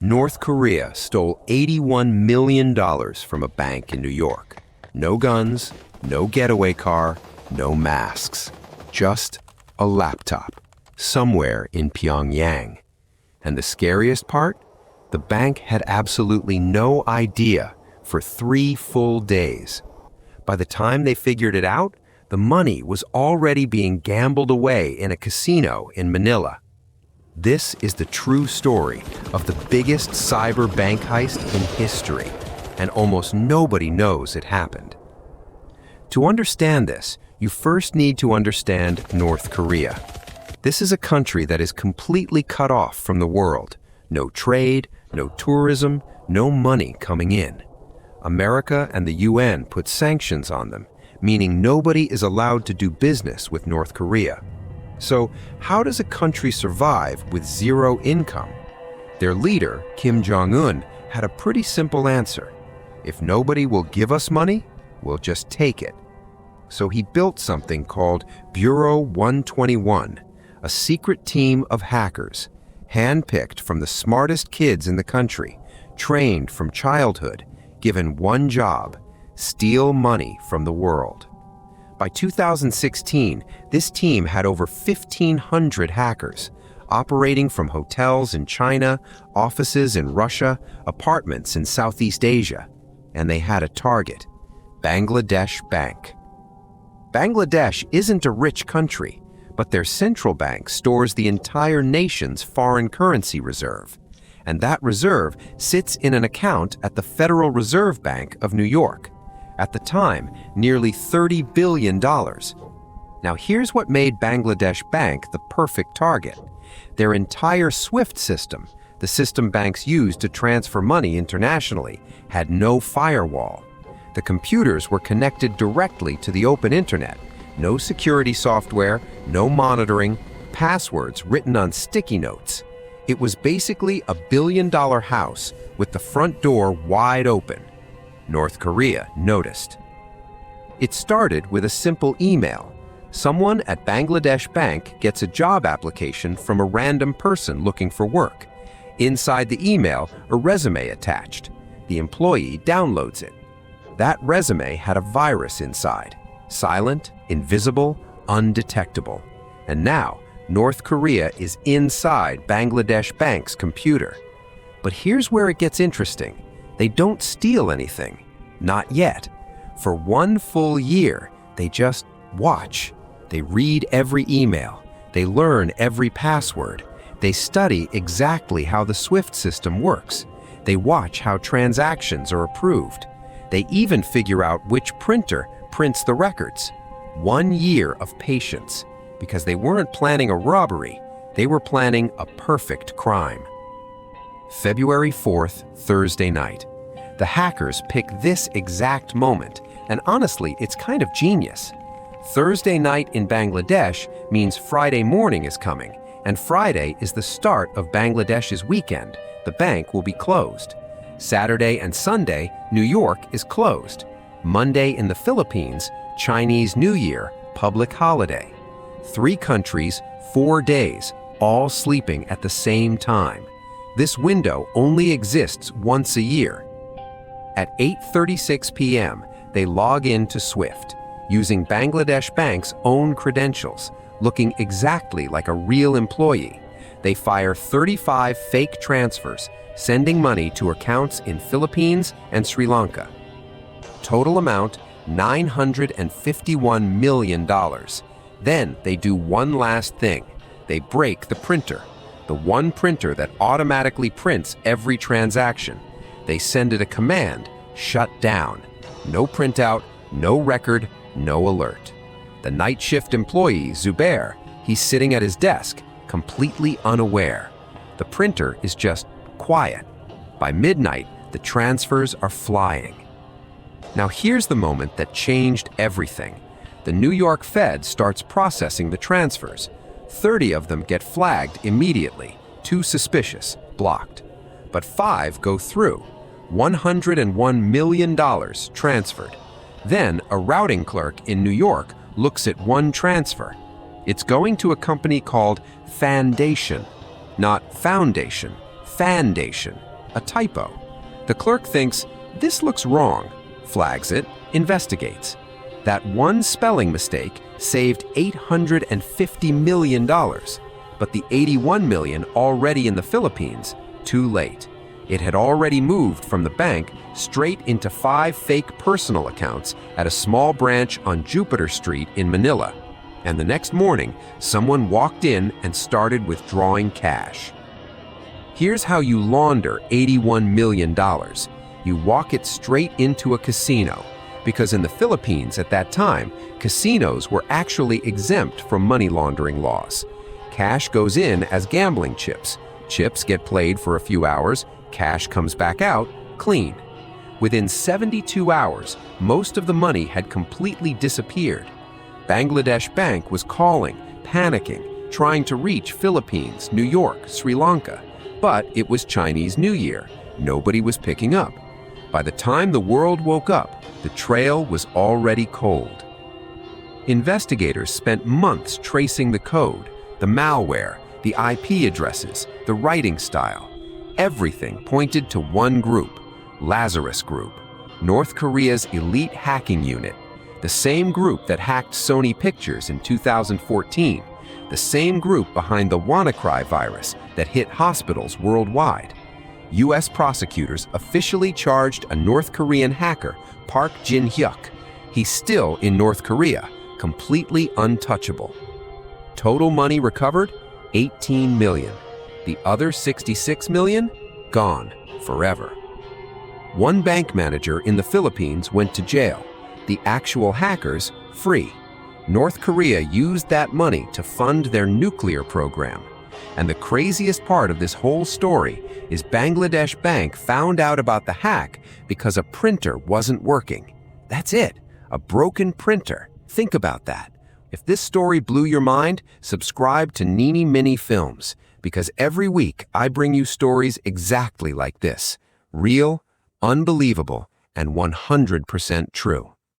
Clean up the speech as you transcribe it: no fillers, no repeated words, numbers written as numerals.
North Korea stole $81 million from a bank in New York. No guns, no getaway car, no masks. Just a laptop, somewhere in Pyongyang. And the scariest part? The bank had absolutely no idea for 3 full days. By the time they figured it out, the money was already being gambled away in a casino in Manila. This is the true story of the biggest cyber bank heist in history, and almost nobody knows it happened. To understand this, you first need to understand North Korea. This is a country that is completely cut off from the world. No trade, no tourism, no money coming in. America and the UN put sanctions on them, meaning nobody is allowed to do business with North Korea. So, how does a country survive with zero income? Their leader, Kim Jong-un, had a pretty simple answer. If nobody will give us money, we'll just take it. So he built something called Bureau 121, a secret team of hackers, handpicked from the smartest kids in the country, trained from childhood, given one job: steal money from the world. By 2016, this team had over 1,500 hackers, operating from hotels in China, offices in Russia, apartments in Southeast Asia. And they had a target: Bangladesh Bank. Bangladesh isn't a rich country, but their central bank stores the entire nation's foreign currency reserve. And that reserve sits in an account at the Federal Reserve Bank of New York. At the time, nearly $30 billion. Now here's what made Bangladesh Bank the perfect target. Their entire SWIFT system, the system banks use to transfer money internationally, had no firewall. The computers were connected directly to the open internet. No security software, no monitoring, passwords written on sticky notes. It was basically a billion-dollar house with the front door wide open. North Korea noticed. It started with a simple email. Someone at Bangladesh Bank gets a job application from a random person looking for work. Inside the email, a resume attached. The employee downloads it. That resume had a virus inside. Silent, invisible, undetectable. And now, North Korea is inside Bangladesh Bank's computer. But here's where it gets interesting. They don't steal anything. Not yet. For 1 full year, they just watch. They read every email. They learn every password. They study exactly how the SWIFT system works. They watch how transactions are approved. They even figure out which printer prints the records. 1 year of patience, because they weren't planning a robbery. They were planning a perfect crime. February 4th, Thursday night. The hackers pick this exact moment, and honestly, it's kind of genius. Thursday night in Bangladesh means Friday morning is coming, and Friday is the start of Bangladesh's weekend. The bank will be closed. Saturday and Sunday, New York is closed. Monday in the Philippines, Chinese New Year, public holiday. 3 countries, 4 days, all sleeping at the same time. This window only exists once a year. At 8:36 p.m., they log in to SWIFT, using Bangladesh Bank's own credentials, looking exactly like a real employee. They fire 35 fake transfers, sending money to accounts in Philippines and Sri Lanka. Total amount, $951 million. Then they do one last thing. They break the printer, the one printer that automatically prints every transaction. They send it a command: shut down. No printout, no record, no alert. The night shift employee, Zubair, he's sitting at his desk, completely unaware. The printer is just quiet. By midnight, the transfers are flying. Now here's the moment that changed everything. The New York Fed starts processing the transfers. 30 of them get flagged immediately. 2 suspicious, blocked. But 5 go through. $101 million transferred. Then a routing clerk in New York looks at one transfer. It's going to a company called Foundation, not Foundation, Foundation. a typo. The clerk thinks, "This looks wrong," flags it, investigates. That one spelling mistake saved $850 million, but the 81 million already in the Philippines, too late. It had already moved from the bank straight into 5 fake personal accounts at a small branch on Jupiter Street in Manila. And the next morning, someone walked in and started withdrawing cash. Here's how you launder $81 million. You walk it straight into a casino, because in the Philippines at that time, casinos were actually exempt from money laundering laws. Cash goes in as gambling chips. Chips get played for a few hours, cash comes back out, clean. Within 72 hours, most of the money had completely disappeared. Bangladesh Bank was calling, panicking, trying to reach Philippines, New York, Sri Lanka. But it was Chinese New Year. Nobody was picking up. By the time the world woke up, the trail was already cold. Investigators spent months tracing the code, the malware, the IP addresses, the writing style. Everything pointed to one group, Lazarus Group, North Korea's elite hacking unit, the same group that hacked Sony Pictures in 2014, the same group behind the WannaCry virus that hit hospitals worldwide. U.S. prosecutors officially charged a North Korean hacker, Park Jin-hyuk. He's still in North Korea, completely untouchable. Total money recovered? 18 million. The other 66 million? Gone forever. One bank manager in the Philippines went to jail. The actual hackers, free. North Korea used that money to fund their nuclear program. And the craziest part of this whole story is Bangladesh Bank found out about the hack because a printer wasn't working. That's it, a broken printer. Think about that. If this story blew your mind, subscribe to NiniMini Films, because every week I bring you stories exactly like this. Real, unbelievable, and 100% true.